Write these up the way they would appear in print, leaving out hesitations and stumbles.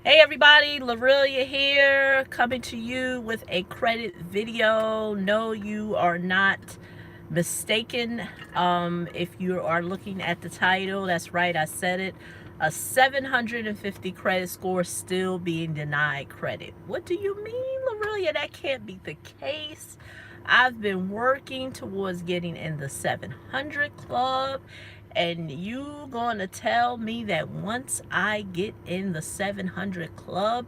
Hey everybody, Lorelia here, coming to you with a credit video. No, you are not mistaken. If you are looking at the title, that's right, I said it. A 750 credit score still being denied credit. What do you mean, Lorelia? That can't be the case. I've been working towards getting in the 700 club, and you gonna tell me that once I get in the 700 club,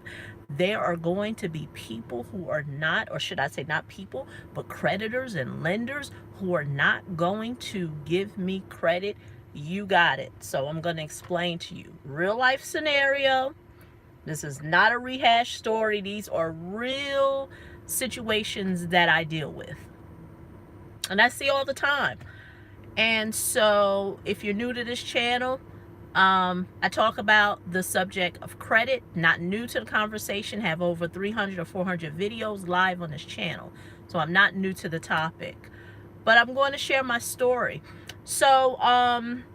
there are going to be people who are not, or should I say not people, but creditors and lenders who are not going to give me credit? You got it. So I'm going to explain to you. Real life scenario. This is not a rehash story. These are real situations that I deal with. And I see all the time. And so, if you're new to this channel, I talk about the subject of credit. Not new to the conversation, have over 300 or 400 videos live on this channel. So, I'm not new to the topic. But I'm going to share my story. So,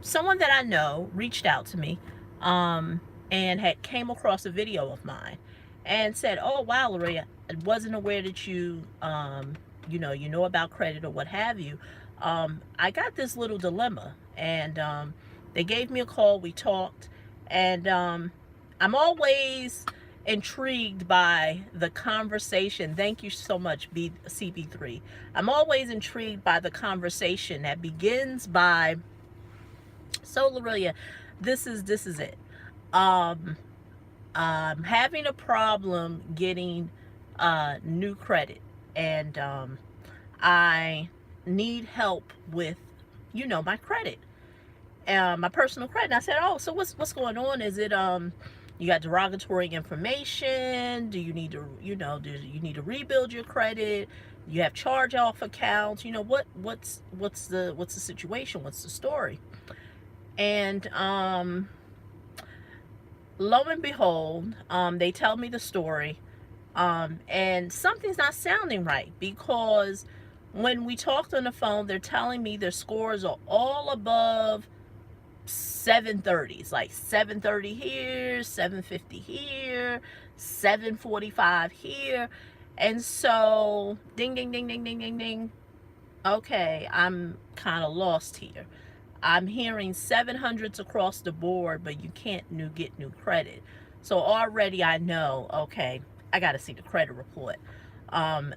someone that I know reached out to me and had came across a video of mine and said, "Oh, wow, Lorelia, I wasn't aware that you know about credit or what have you. I got this little dilemma," and they gave me a call. We talked, and I'm always intrigued by the conversation. Thank you so much, CB3. I'm always intrigued by the conversation that begins by, "So, Lorelia, this is it. Um, I'm having a problem getting new credit, and I need help with, my credit, my personal credit." And I said, "Oh, so what's going on? Is it you got derogatory information? Do you need to rebuild your credit? You have charge off accounts? What's the situation? What's the story?" And lo and behold, they tell me the story, and something's not sounding right, because when we talked on the phone, they're telling me their scores are all above 730s, like 730 here, 750 here, 745 here. And so, ding, ding, ding, ding, ding, ding, ding. Okay, I'm kind of lost here. I'm hearing 700s across the board, but you can't get new credit. So already I know, okay, I got to see the credit report.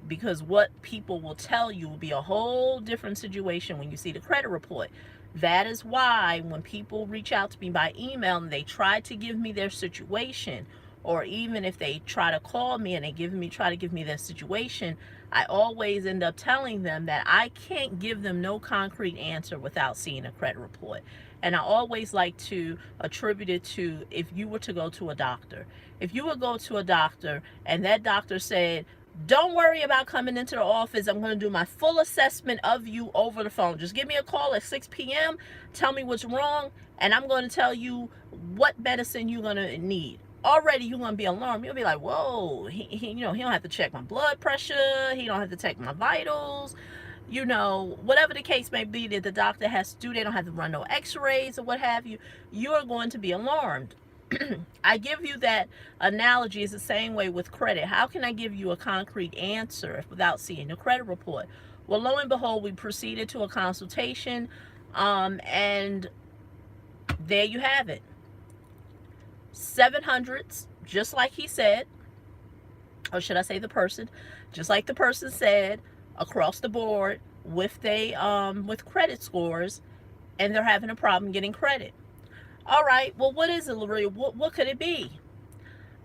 Because what people will tell you will be a whole different situation when you see the credit report. That is why when people reach out to me by email and they try to give me their situation, or even if they try to call me and try to give me their situation, I always end up telling them that I can't give them no concrete answer without seeing a credit report. And I always like to attribute it to, if you were to go to a doctor. If you would go to a doctor and that doctor said, "Don't worry about coming into the office. I'm going to do my full assessment of you over the phone. Just give me a call at 6 p.m. Tell me what's wrong, and I'm going to tell you what medicine you're going to need." Already you're going to be alarmed. You'll be like, "Whoa, he don't have to check my blood pressure. He don't have to take my vitals." Whatever the case may be that the doctor has to do, they don't have to run no x-rays or what have you. You're going to be alarmed. I give you that analogy. Is the same way with credit. How can I give you a concrete answer without seeing the credit report? Well, lo and behold, we proceeded to a consultation, and there you have it. 700s, just like he said, or should I say the person, just like the person said, across the board with with credit scores, and they're having a problem getting credit. All right, well, what is it, Lorelia? What could it be?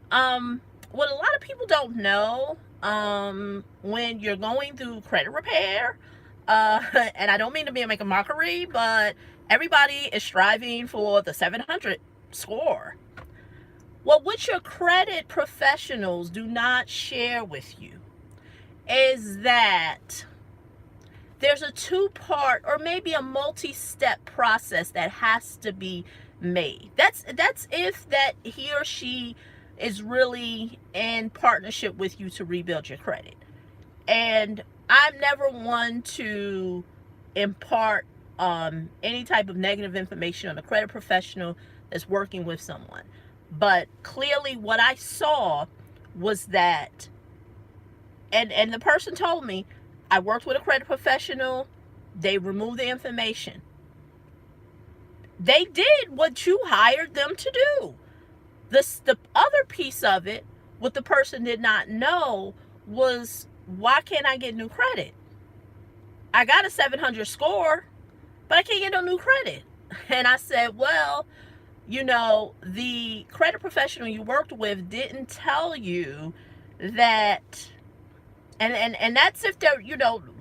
What a lot of people don't know, when you're going through credit repair, and I don't mean to make a mockery, but everybody is striving for the 700 score. Well, what your credit professionals do not share with you is that there's a two-part or maybe a multi-step process that has to be made. That's if that he or she is really in partnership with you to rebuild your credit. And I'm never one to impart any type of negative information on a credit professional that's working with someone. But clearly what I saw was that, and the person told me, I worked with a credit professional, they removed the information. They did what you hired them to do. The other piece of it, what the person did not know, was, why can't I get new credit? I got a 700 score, but I can't get no new credit. And I said, well, the credit professional you worked with didn't tell you that. And that's if they're,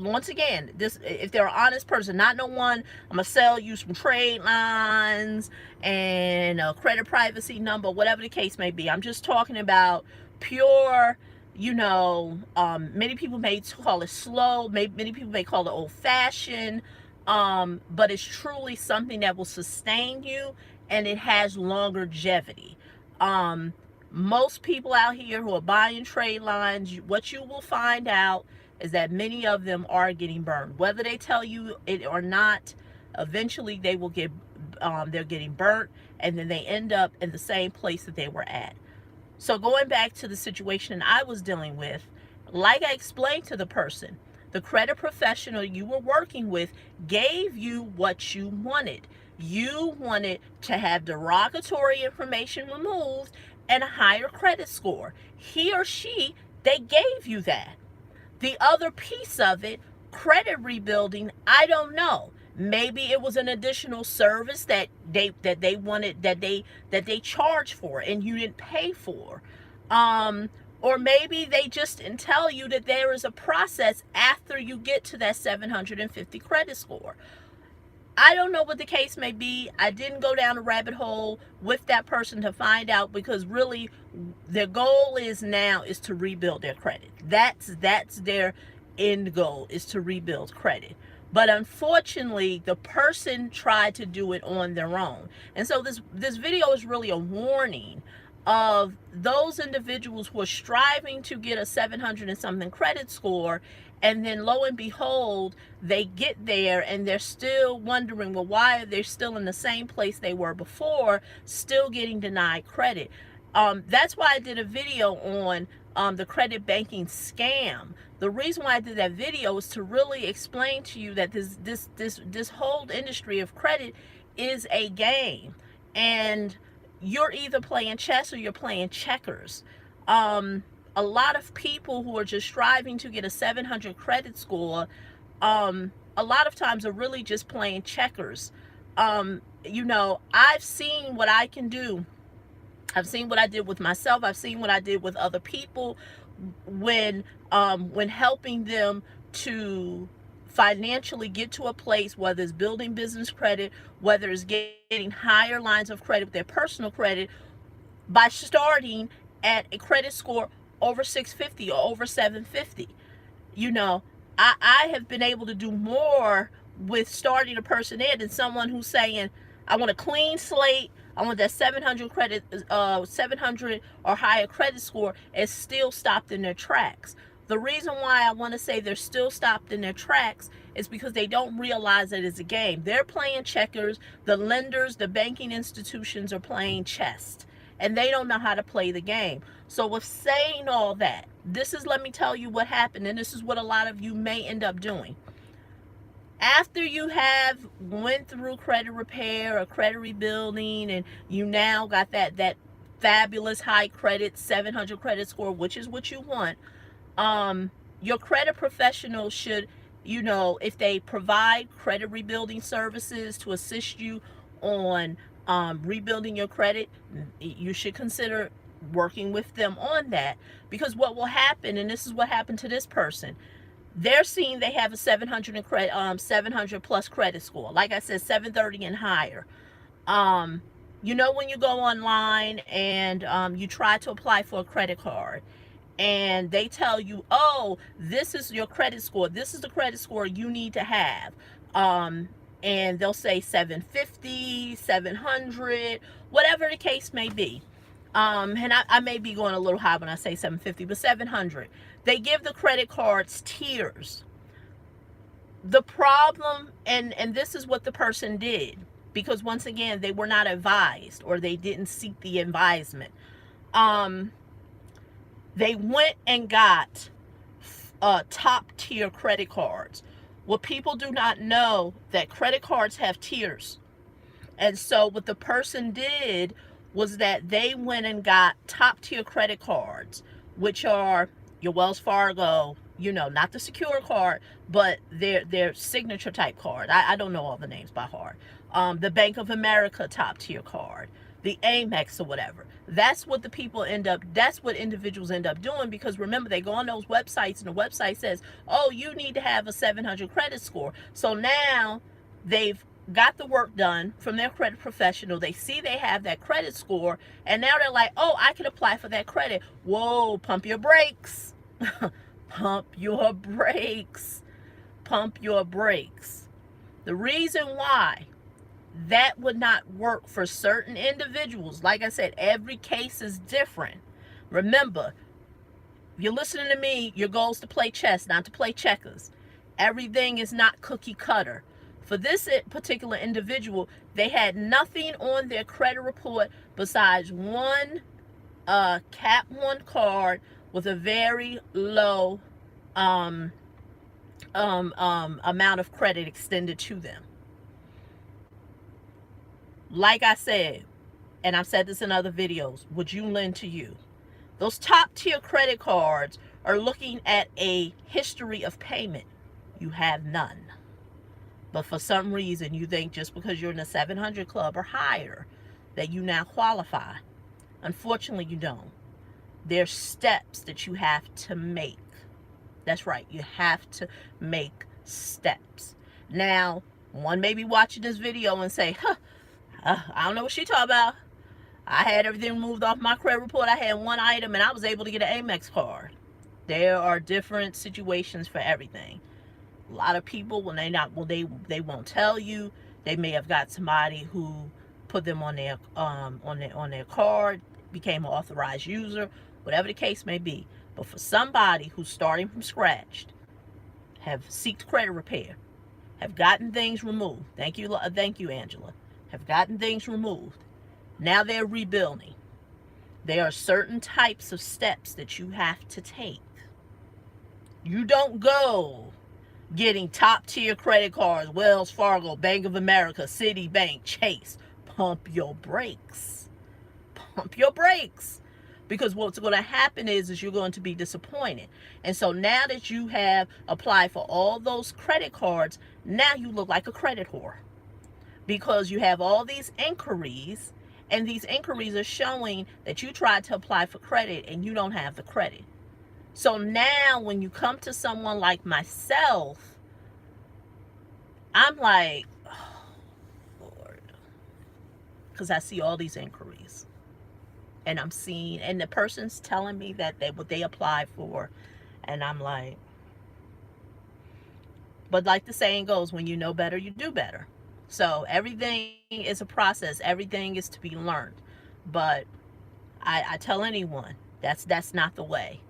once again, this, if they're an honest person, not no one, I'm gonna sell you some trade lines and a credit privacy number, whatever the case may be. I'm just talking about pure, many people may call it slow, many people may call it old fashioned, but it's truly something that will sustain you, and it has longevity. Most people out here who are buying trade lines, what you will find out is that many of them are getting burned. Whether they tell you it or not, eventually they will they're getting burnt, and then they end up in the same place that they were at. So going back to the situation I was dealing with, like I explained to the person, the credit professional you were working with gave you what you wanted. You wanted to have derogatory information removed and a higher credit score. He or she, they gave you that. The other piece of it, credit rebuilding, I don't know. Maybe it was an additional service that they wanted, that they charged for and you didn't pay for. Or maybe they just didn't tell you that there is a process after you get to that 750 credit score. I don't know what the case may be. I didn't go down a rabbit hole with that person to find out, because really their goal is to rebuild their credit. That's their end goal, is to rebuild credit. But unfortunately, the person tried to do it on their own. And so this video is really a warning of those individuals who are striving to get a 700 and something credit score, and then lo and behold, they get there and they're still wondering, well, why are they still in the same place they were before, still getting denied credit. That's why I did a video on the credit banking scam. The reason why I did that video is to really explain to you that this whole industry of credit is a game, and you're either playing chess or you're playing checkers. A lot of people who are just striving to get a 700 credit score, a lot of times are really just playing checkers. I've seen what I can do. I've seen what I did with myself. I've seen what I did with other people when helping them to financially get to a place, whether it's building business credit, whether it's getting higher lines of credit with their personal credit, by starting at a credit score over 650 or over 750. I have been able to do more with starting a person in than someone who's saying, I want a clean slate, I want that 700 credit, 700 or higher credit score, is still stopped in their tracks. The reason why I want to say they're still stopped in their tracks is because they don't realize that it's a game. They're playing checkers. The lenders, the banking institutions are playing chess, and they don't know how to play the game. So with saying all that, let me tell you what happened, and this is what a lot of you may end up doing. After you have went through credit repair or credit rebuilding, and you now got that fabulous high credit 700 credit score, which is what you want, your credit professional should, if they provide credit rebuilding services to assist you on rebuilding your credit, you should consider working with them on that. Because what will happen, and this is what happened to this person, they're seeing they have a 700 plus credit score. Like I said, 730 and higher. When you go online and you try to apply for a credit card, and they tell you, oh, this is your credit score, this is the credit score you need to have, and they'll say 750, 700, whatever the case may be. And I may be going a little high when I say 750, but 700. They give the credit cards tiers. The problem, and this is what the person did. because once again, they were not advised, or they didn't seek the advisement. They went and got top tier credit cards. What people do not know, that credit cards have tiers. And so what the person did was that they went and got top tier credit cards, which are your Wells Fargo, not the secure card, but their signature type card. I don't know all the names by heart. The Bank of America top tier card, the Amex or whatever. That's what that's what individuals end up doing, because remember, they go on those websites and the website says, oh, you need to have a 700 credit score. So now they've got the work done from their credit professional. They see they have that credit score, and now they're like, oh, I can apply for that credit. Whoa, pump your brakes. Pump your brakes. Pump your brakes. The reason why that would not work for certain individuals, like I said, every case is different. Remember, if you're listening to me, your goal is to play chess, not to play checkers. Everything is not cookie cutter. For this particular individual, they had nothing on their credit report besides one Cat 1 card with a very low amount of credit extended to them. Like I said, and I've said this in other videos, would you lend to you? Those top tier credit cards are looking at a history of payment. You have none. But for some reason, you think just because you're in the 700 club or higher that you now qualify. Unfortunately, you don't. There's steps that you have to make. That's right. You have to make steps. Now, one may be watching this video and say, I don't know what she's talking about. I had everything moved off my credit report. I had one item and I was able to get an Amex card. There are different situations for everything. A lot of people, when they won't tell you. They may have got somebody who put them on their card, became an authorized user, whatever the case may be. But for somebody who's starting from scratch, have sought credit repair, have gotten things removed. Thank you, Angela. Have gotten things removed. Now they're rebuilding. There are certain types of steps that you have to take. You don't go getting top tier credit cards, Wells Fargo, Bank of America, Citibank, Chase. Pump your brakes. Pump your brakes. Because what's going to happen is you're going to be disappointed. And so now that you have applied for all those credit cards, now you look like a credit whore. Because you have all these inquiries, and these inquiries are showing that you tried to apply for credit and you don't have the credit. So now when you come to someone like myself, I'm like, oh, Lord. Because I see all these inquiries. And I'm seeing, and the person's telling me that what they applied for. And I'm like, but like the saying goes, when you know better, you do better. So everything is a process. Everything is to be learned. But I tell anyone, that's not the way.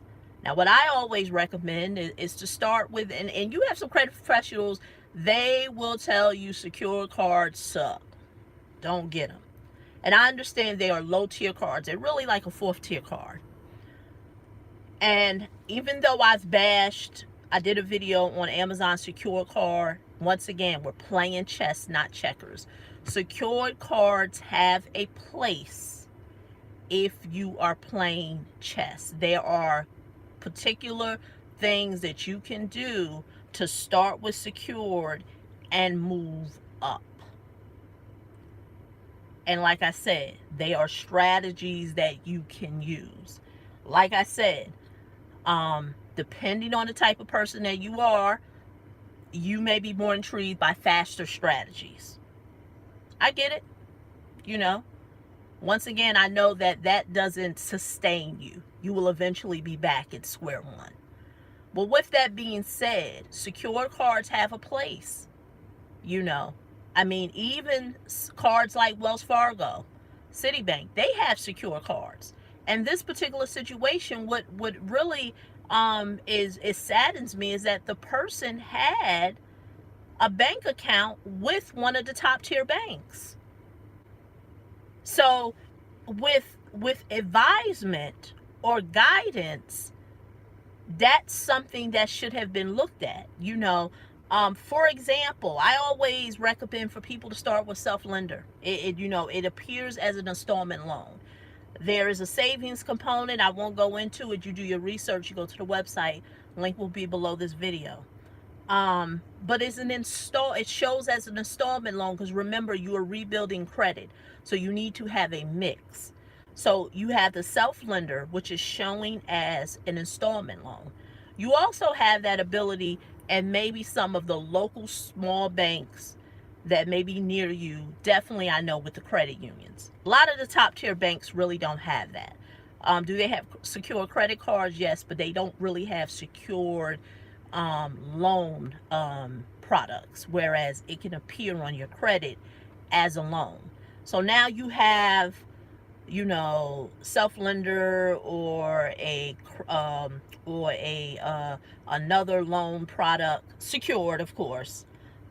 Now, what I always recommend is to start with, and you have some credit professionals, they will tell you secure cards suck. Don't get them. And I understand they are low tier cards. They're really like a 4th tier card. And even though I did a video on Amazon secure card. Once again, we're playing chess, not checkers. Secured cards have a place if you are playing chess. There are particular things that you can do to start with secured and move up. And like I said, they are strategies that you can use. Like I said, depending on the type of person that you are, you may be more intrigued by faster strategies. I get it. Once again, I know that doesn't sustain you. You will eventually be back at square one. But with that being said, secure cards have a place. I mean, even cards like Wells Fargo, Citibank, they have secure cards. And this particular situation, what really is saddens me is that the person had a bank account with one of the top tier banks. So with advisement or guidance, that's something that should have been looked at. For example, I always recommend for people to start with self-lender. It appears as an installment loan. There is a savings component. I won't go into it. You do your research. You go to the website. Link will be below this video. But it shows as an installment loan, because remember, you are rebuilding credit, so you need to have a mix. So you have the self-lender, which is showing as an installment loan. You also have that ability, and maybe some of the local small banks that may be near you. Definitely, I know with the credit unions, a lot of the top tier banks really don't have that. Do they have secure credit cards? Yes, but they don't really have secured loan products, whereas it can appear on your credit as a loan. So now you have, self-lender or another loan product, secured, of course.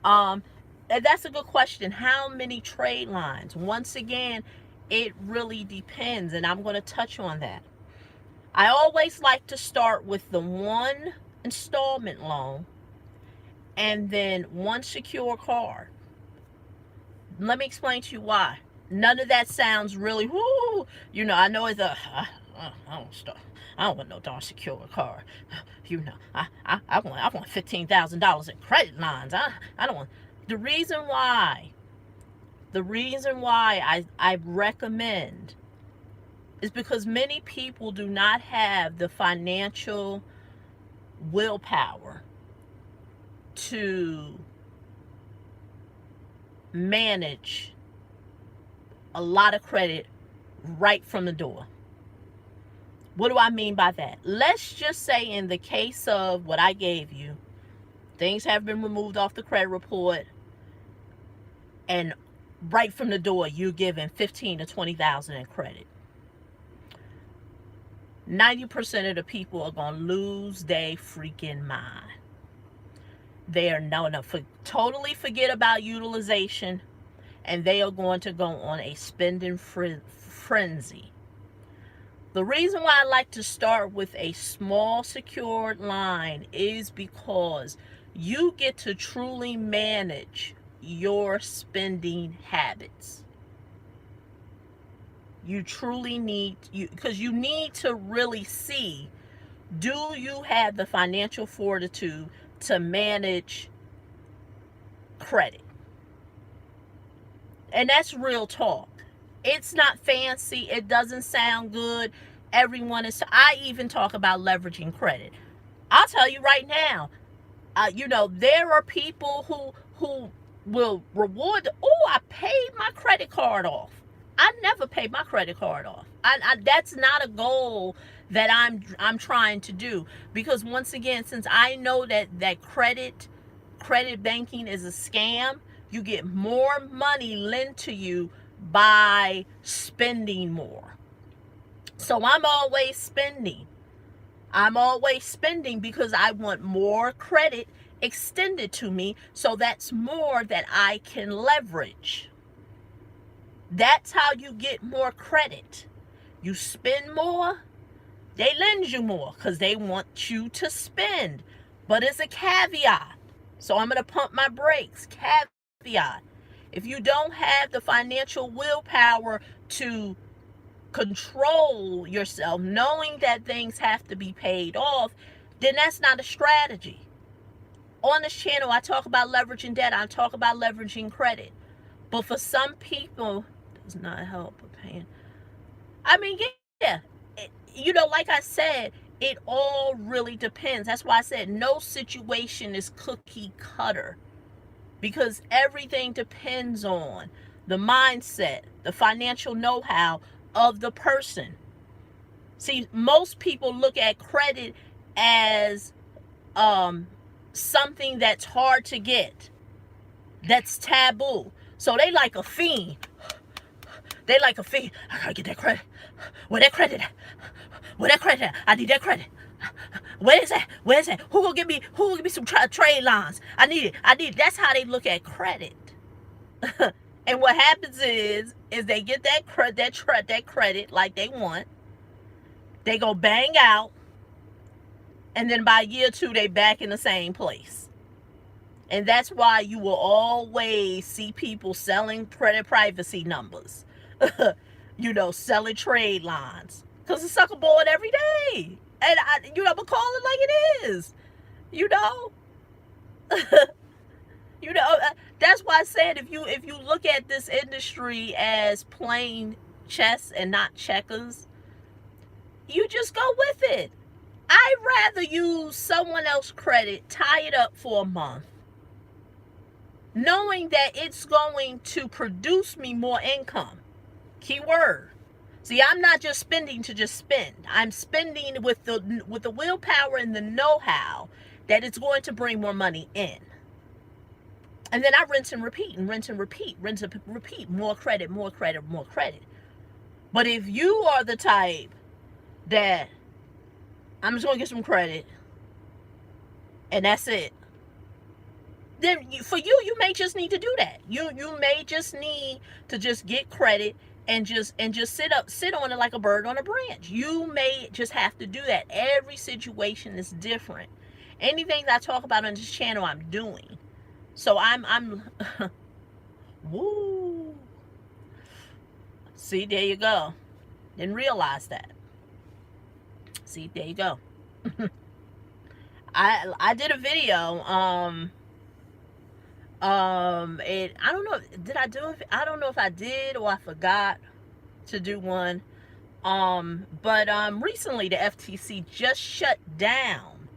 And that's a good question. How many trade lines? Once again, it really depends, and I'm going to touch on that. I always like to start with the one installment loan and then one secure card. Let me explain to you why. None of that sounds really whoo. I know it's I don't want no darn secure card. I want $15,000 in credit lines. I don't want. The reason why I recommend is because many people do not have the financial willpower to manage a lot of credit right from the door. What do I mean by that? Let's just say, in the case of what I gave you, things have been removed off the credit report, and right from the door you're giving $15,000 to $20,000 in credit. 90% of the people are going to lose their freaking mind. They are totally forget about utilization, and they are going to go on a spending frenzy. The reason why I like to start with a small secured line is because you get to truly manage your spending habits. You truly need, because you need to really see, do you have the financial fortitude to manage credit? And that's real talk. It's not fancy. It doesn't sound good. I even talk about leveraging credit. I'll tell you right now, there are people who will reward, I paid my credit card off. I never paid my credit card off. That's not a goal that I'm trying to do, because once again, since I know that credit banking is a scam, you get more money lent to you by spending more. So I'm always spending. Because I want more credit extended to me, so that's more that I can leverage. That's how you get more credit. You spend more, they lend you more because they want you to spend. But it's a caveat. So I'm going to pump my brakes. Caveat. If you don't have the financial willpower to control yourself, knowing that things have to be paid off, then that's not a strategy. On this channel, I talk about leveraging debt. I talk about leveraging credit. But for some people, it does not help with paying. Yeah. Like I said, it all really depends. That's why I said no situation is cookie cutter, because everything depends on the mindset, the financial know-how of the person. See, most people look at credit as something that's hard to get, that's taboo. So they like a fiend. I gotta get that credit. Where that credit at? I need that credit. Where is that? Who gonna give me some trade lines? I need it. That's how they look at credit. And what happens is they get that credit like they want. They go bang out, and then by year two they back in the same place. And that's why you will always see people selling credit privacy numbers. Selling trade lines. Because it's sucker board every day. And I'm going to call it like it is. You know? That's why I said if you look at this industry as plain chess and not checkers, you just go with it. I'd rather use someone else's credit, tie it up for a month, knowing that it's going to produce me more income. Keyword. See, I'm not just spending to just spend. I'm spending with the willpower and the know-how that it's going to bring more money in. And then I rinse and repeat, more credit, more credit, more credit. But if you are the type that I'm just going to get some credit and that's it, then for you may just need to do that. You may just need to just get credit and just sit on it like a bird on a branch. You may just have to do that. Every situation is different. Anything that I talk about on this channel, I'm doing. So I'm woo. See, there you go. Didn't realize that. See, there you go. I did a video. I don't know. Did I do it? I don't know if I did or I forgot to do one. But recently the FTC just shut down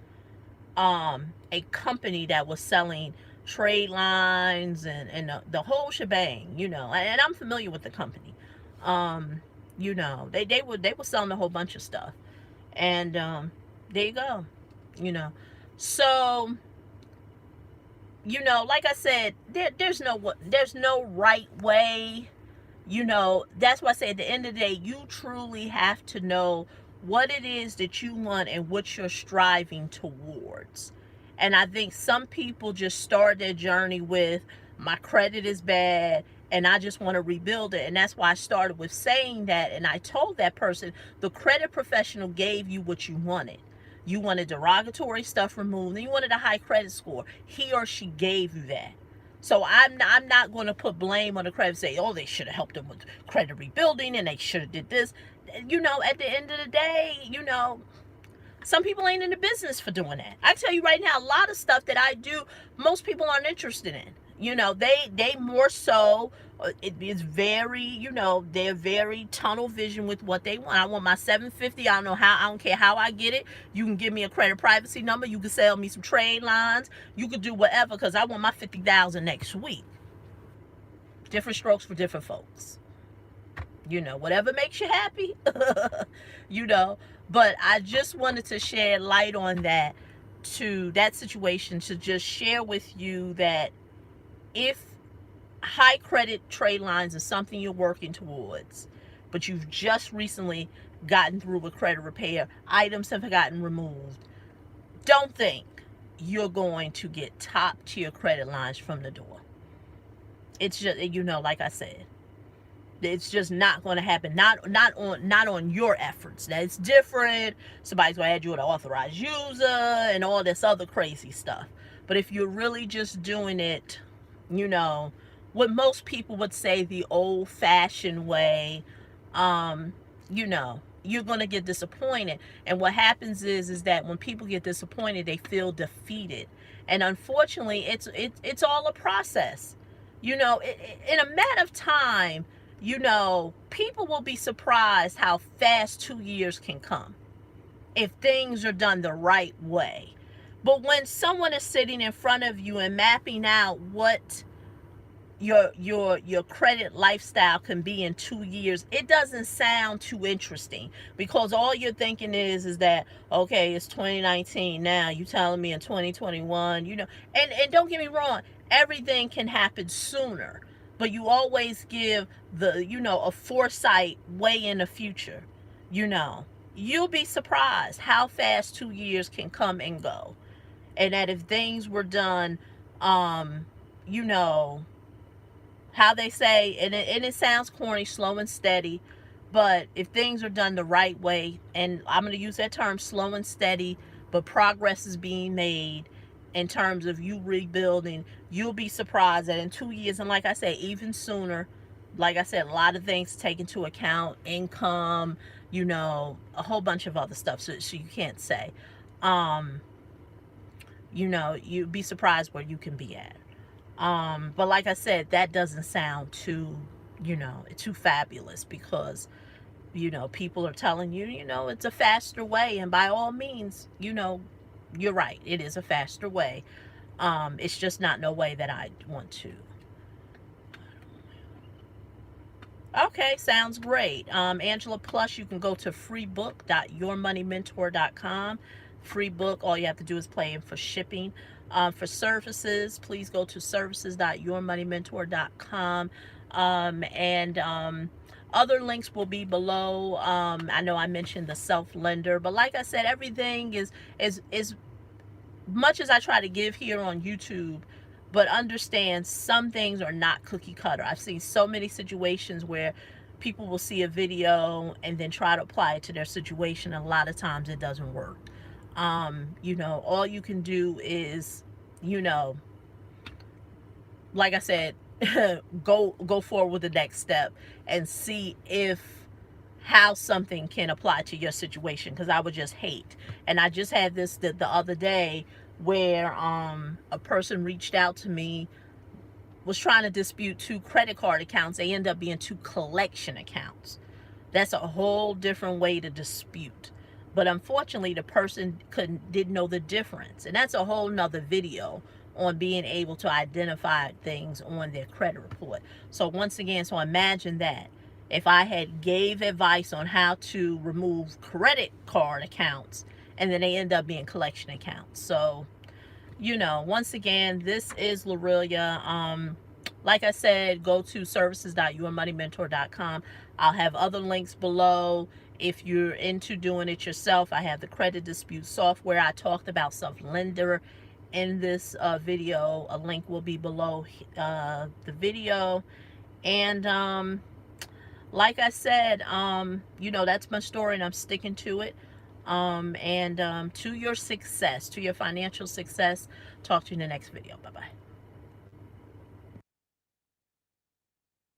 a company that was selling trade lines and the whole shebang, and I'm familiar with the company. They were selling a whole bunch of stuff. And there you go. So like I said, there's no right way. That's why I say at the end of the day, you truly have to know what it is that you want and what you're striving towards. And I think some people just start their journey with, my credit is bad and I just want to rebuild it. And that's why I started with saying that. And I told that person, the credit professional gave you what you wanted. You wanted derogatory stuff removed, and you wanted a high credit score. He or she gave you that. So I'm not going to put blame on the credit, say, oh, they should have helped them with credit rebuilding and they should have did this. At the end of the day, some people ain't in the business for doing that. I tell you right now, a lot of stuff that I do, most people aren't interested in. They more so, it is very, they're very tunnel vision with what they want. I want my 750. I don't care how I get it. You can give me a credit privacy number. You can sell me some trade lines. You could do whatever, because I want my 50,000 next week. Different strokes for different folks. Whatever makes you happy. But I just wanted to shed light on that situation, to just share with you that if high credit trade lines is something you're working towards, but you've just recently gotten through a credit repair, items have gotten removed, don't think you're going to get top tier credit lines from the door. It's just, like I said, it's just not going to happen. Not on your efforts. That's different. Somebody's going to add you an authorized user and all this other crazy stuff. But if you're really just doing it, what most people would say the old-fashioned way, you're going to get disappointed. And what happens is that when people get disappointed, they feel defeated. And unfortunately, it's all a process. In a matter of time, people will be surprised how fast 2 years can come if things are done the right way. But when someone is sitting in front of you and mapping out what your credit lifestyle can be in 2 years, it doesn't sound too interesting, because all you're thinking is that, okay, it's 2019 now, you telling me in 2021, and don't get me wrong, everything can happen sooner, but you always give a foresight way in the future. You'll be surprised how fast 2 years can come and go. And that if things were done, how they say, and it sounds corny, slow and steady, but if things are done the right way, and I'm going to use that term, slow and steady, but progress is being made in terms of you rebuilding, you'll be surprised that in 2 years, and like I said, even sooner, like I said, a lot of things take into account, income, a whole bunch of other stuff, so you can't say. Um, you'd be surprised where you can be at. But like I said, that doesn't sound too fabulous, because, people are telling you, it's a faster way. And by all means, you're right. It is a faster way. It's just not no way that I want to. Okay, sounds great. Angela, plus you can go to freebook.yourmoneymentor.com. Free book, all you have to do is pay in for shipping. For services, please go to services.yourmoneymentor.com. And other links will be below. I know I mentioned the self lender, but like I said, everything is much as I try to give here on YouTube, but understand some things are not cookie cutter. I've seen so many situations where people will see a video and then try to apply it to their situation, and a lot of times it doesn't work. All you can do is, you know, like I said, go forward with the next step and see if how something can apply to your situation, because I would just hate. And I just had this the other day where a person reached out to me, was trying to dispute two credit card accounts. They end up being two collection accounts. That's a whole different way to dispute. But unfortunately, the person didn't know the difference. And that's a whole nother video on being able to identify things on their credit report. So once again, so imagine that. If I had gave advice on how to remove credit card accounts, and then they end up being collection accounts. So, once again, this is Lorelia. Like I said, go to services.yourmoneymentor.com. I'll have other links below. If you're into doing it yourself, I have the credit dispute software. I talked about self-lender in this video. A link will be below the video. And like I said, that's my story, and I'm sticking to it. To your success, to your financial success. Talk to you in the next video. Bye-bye.